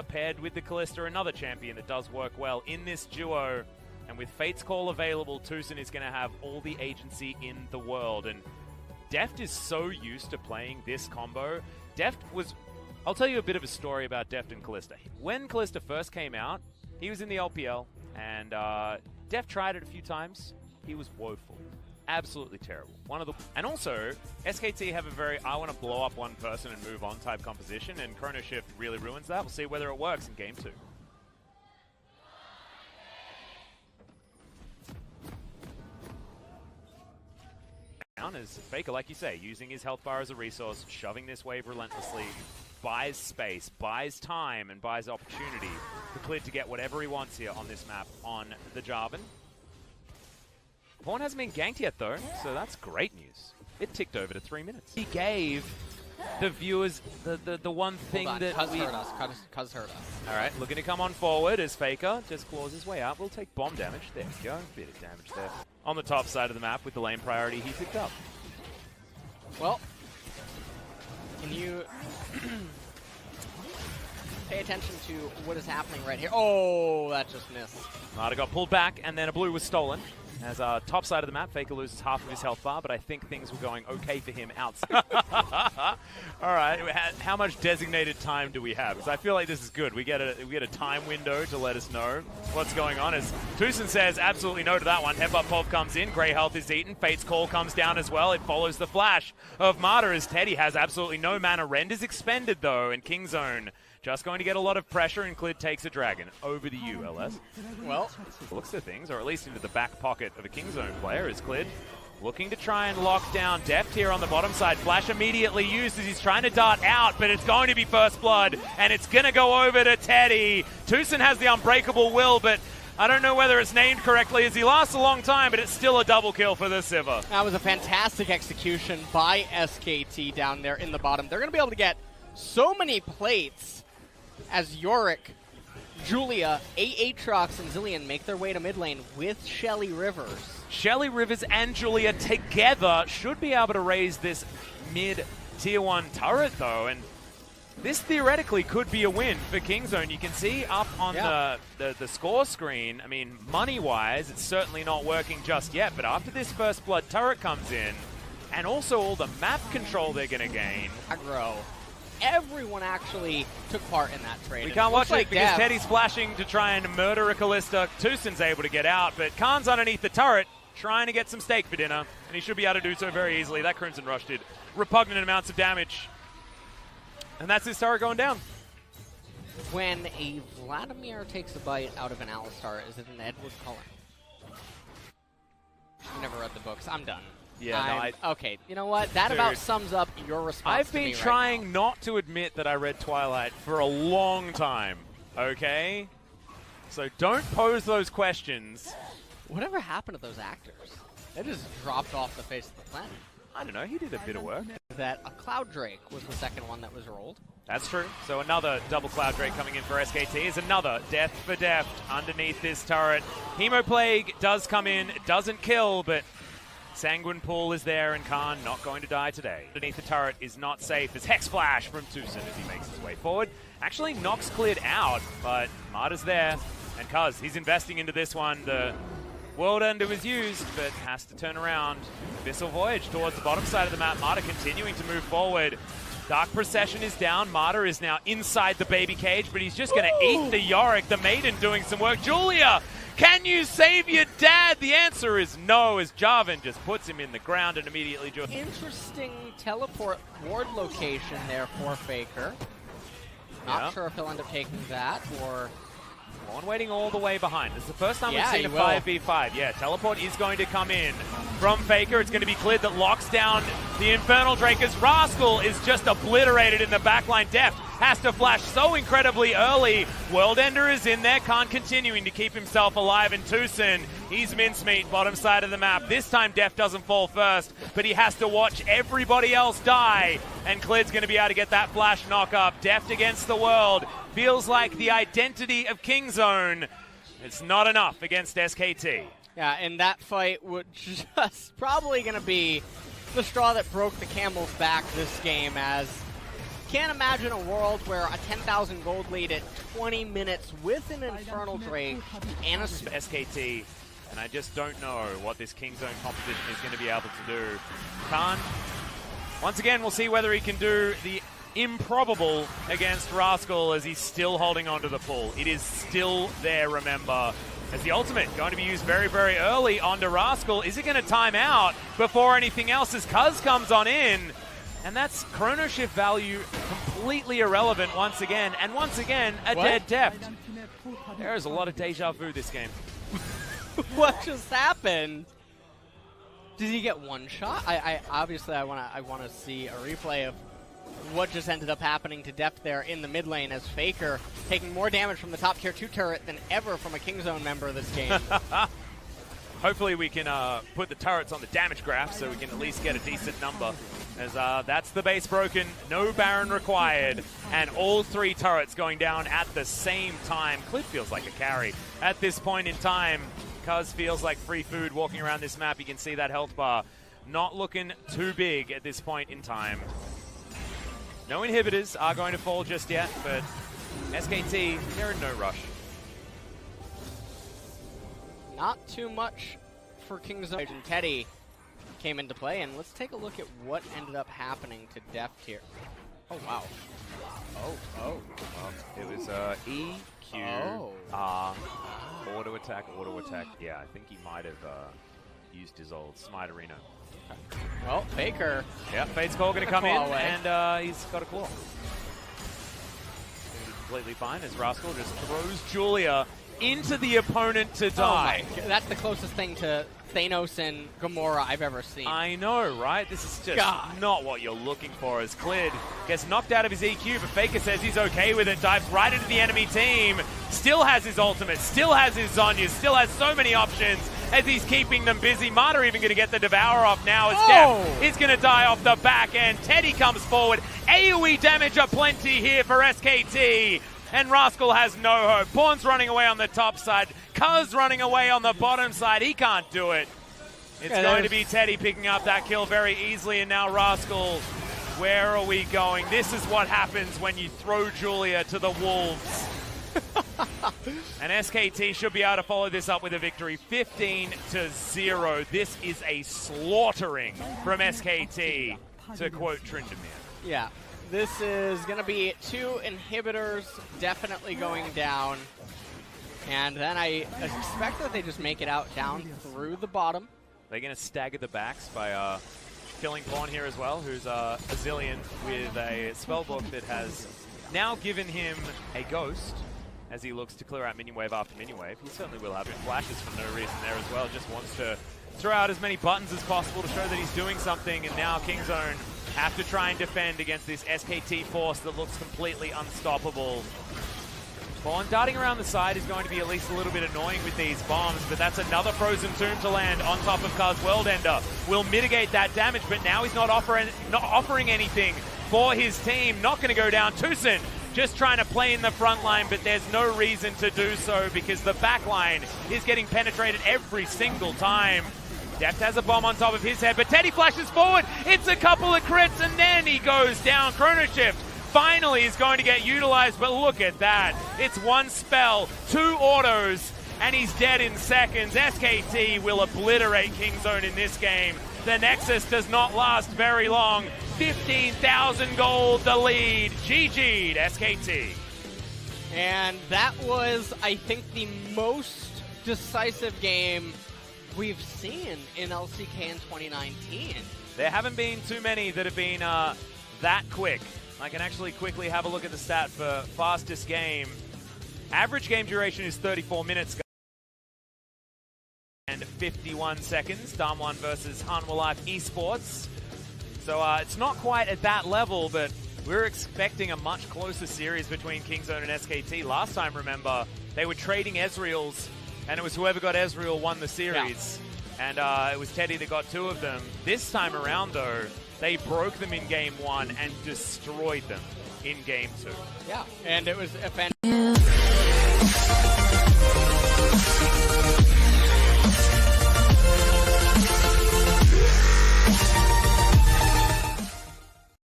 Paired with the Kalista, another champion that does work well in this duo. And with Fate's Call available, Tucson is going to have all the agency in the world. And Deft is so used to playing this combo. Deft was... I'll tell you a bit of a story about Deft and Kalista. When Kalista first came out, he was in the LPL, and Deft tried it a few times. He was woeful. Absolutely terrible. And also, SKT have a very I want to blow up one person and move on type composition, and Chrono Shift really ruins that. We'll see whether it works in Game 2. As Faker, like you say, using his health bar as a resource, shoving this wave relentlessly, buys space, buys time, and buys opportunity for Clid to get whatever he wants here on this map on the Jarvan. Vaughn hasn't been ganked yet, though, so that's great news. It ticked over to 3 minutes. He gave the viewers the one thing that Cuz hurt us. Cuz hurt us. All right, looking to come on forward as Faker just claws his way out. We'll take bomb damage. There we go. Bit of damage there. On the top side of the map with the lane priority he picked up. Well, can you pay attention to what is happening right here? Oh, that just missed. Marta got pulled back, and then a blue was stolen. As top side of the map, Faker loses half of his health bar, but I think things were going okay for him outside. All right, how much designated time do we have? Because I feel like this is good. We get a time window to let us know what's going on. As Tucson says, absolutely no to that one. Headbutt Pulp comes in, Grey Health is eaten, Fate's Call comes down as well. It follows the flash of Marta as Teddy has absolutely no mana. Rend is expended though, and Kingzone just going to get a lot of pressure, and Clid takes a dragon. Over to you, LS. Well, looks at things, or at least into the back pocket of a Kingzone player, is Clid looking to try and lock down Deft here on the bottom side. Flash immediately used as he's trying to dart out, but it's going to be first blood, and it's going to go over to Teddy. Tucson has the unbreakable will, but I don't know whether it's named correctly as he lasts a long time, but it's still a double kill for the Sivir. That was a fantastic execution by SKT down there in the bottom. They're going to be able to get so many plates as Yorick, Julia, Aatrox, and Zillion make their way to mid lane with Shelly Rivers. Shelly Rivers and Julia together should be able to raise this mid tier 1 turret though, and this theoretically could be a win for Kingzone. You can see up on the score screen, I mean, money-wise, it's certainly not working just yet, but after this first blood turret comes in, and also all the map control they're going to gain. Aggro. Everyone actually took part in that trade. We can't watch it because Teddy's flashing to try and murder a Kalista. Tucson's able to get out, but Khan's underneath the turret trying to get some steak for dinner, and he should be able to do so very easily. That Crimson Rush did repugnant amounts of damage. And that's his turret going down. When a Vladimir takes a bite out of an Alistar, is it an Edward Cullen? I've never read the books. I'm done. Yeah, okay, you know what? That about sums up your response I've been trying not to admit that I read Twilight for a long time, okay? So don't pose those questions. Whatever happened to those actors? They just dropped off the face of the planet. I don't know, he did a bit of work. That a Cloud Drake was the second one that was rolled. That's true. So another double Cloud Drake coming in for SKT is another death for Deft underneath this turret. Hemoplague does come in, it doesn't kill, but Sanguine Pool is there, and Khan not going to die today. Underneath the turret is not safe as Hex Flash from Tucson as he makes his way forward. Actually knocks Clid out, but Marta's there, and Cuz, he's investing into this one. The World Ender was used, but has to turn around. Abyssal Voyage towards the bottom side of the map. Marta continuing to move forward. Dark Procession is down. Marta is now inside the baby cage, but he's just going to eat the Yorick. The Maiden doing some work. Julia, can you save your dad? The answer is no, as Jarvan just puts him in the ground and immediately... Interesting teleport ward location there for Faker. Not sure if he'll end up taking that or... One waiting all the way behind. This is the first time we've seen a 5v5. Yeah, teleport is going to come in from Faker. It's going to be Clid that locks down the Infernal Drake as Rascal is just obliterated in the backline. Deft has to flash so incredibly early. World Ender is in there. Khan continuing to keep himself alive, and Tucson, he's mincemeat bottom side of the map. This time Deft doesn't fall first, but he has to watch everybody else die, and Clid's going to be able to get that flash knock up. Deft against the world. Feels like the identity of Kingzone. It's not enough against SKT. Yeah, and that fight would just probably going to be the straw that broke the camel's back this game, as Can't imagine a world where a 10,000 gold lead at 20 minutes with an Infernal Drake and a SKT, and I just don't know what this King Zone competition is going to be able to do. Khan, once again, we'll see whether he can do the improbable against Rascal as he's still holding onto the pull. It is still there, remember, as the ultimate going to be used very, very early onto Rascal. Is it going to time out before anything else as Cuz comes on in? And that's Chrono Shift value completely irrelevant once again. And once again, a dead deft. There is a lot of deja vu this game. What just happened? Did he get one shot? Obviously I wanna see a replay of what just ended up happening to Deft there in the mid lane as Faker taking more damage from the top tier 2 turret than ever from a King Zone member this game. Hopefully we can put the turrets on the damage graph so we can at least get a decent number. As that's the base broken, no Baron required, and all 3 turrets going down at the same time. Cliff feels like a carry at this point in time. Cuz feels like free food walking around this map. You can see that health bar not looking too big at this point in time. No inhibitors are going to fall just yet, but SKT, they're in no rush. Not too much for King Zone. And Teddy came into play, and let's take a look at what ended up happening to Deft here. Oh, wow. Oh. It was E, Q, R, auto attack. Yeah, I think he might have used his old Smite Arena. Well, Faker. Yeah, Fate's Call going to come in, and he's got a claw. Completely fine as Rascal just throws Julia into the opponent to die. Oh my, that's the closest thing to Thanos and Gamora I've ever seen. I know, right? This is just not what you're looking for as Clid gets knocked out of his EQ, but Faker says he's okay with it, dives right into the enemy team, still has his ultimate, still has his Zhonya's, still has so many options as he's keeping them busy. Marta even going to get the Devour off now as Deft is going to die off the back end. Teddy comes forward. AoE damage aplenty here for SKT. And Rascal has no hope. Pawn's running away on the top side. Cuz running away on the bottom side. He can't do it. It's going to be Teddy picking up that kill very easily. And now Rascal, where are we going? This is what happens when you throw Julia to the wolves. And SKT should be able to follow this up with a victory. 15-0. This is a slaughtering from SKT, to quote Tryndamere. Yeah. This is going to be 2 inhibitors definitely going down. And then I expect that they just make it out down through the bottom. They're going to stagger the backs by killing Pawn here as well, who's a Zillion with a spellbook that has now given him a ghost as he looks to clear out minion wave after minion wave. He certainly will have flashes for no reason there as well. Just wants to throw out as many buttons as possible to show that he's doing something. And now King Zone have to try and defend against this SKT force that looks completely unstoppable. Pawn darting around the side is going to be at least a little bit annoying with these bombs, but that's another Frozen Tomb to land on top of Cuz. Worldender will mitigate that damage, but now he's not offering anything for his team. Not going to go down. Tucson just trying to play in the front line, but there's no reason to do so because the back line is getting penetrated every single time. Deft has a bomb on top of his head, but Teddy flashes forward. It's a couple of crits, and then he goes down. Chrono Shift finally is going to get utilized, but look at that. It's 1 spell, 2 autos, and he's dead in seconds. SKT will obliterate King Zone in this game. The Nexus does not last very long. 15,000 gold, the lead. GG'd SKT. And that was, I think, the most decisive game we've seen in LCK in 2019. There haven't been too many that have been that quick. I can actually quickly have a look at the stat for fastest game. Average game duration is 34 minutes and 51 seconds. Damwon versus Hanwha Life Esports. So it's not quite at that level, but we're expecting a much closer series between King Zone and SKT. Last time, remember, they were trading Ezreals, and it was whoever got Ezreal won the series. Yeah. And it was Teddy that got 2 of them. This time around, though, they broke them in Game 1 and destroyed them in Game 2. Yeah, and it was a fantastic...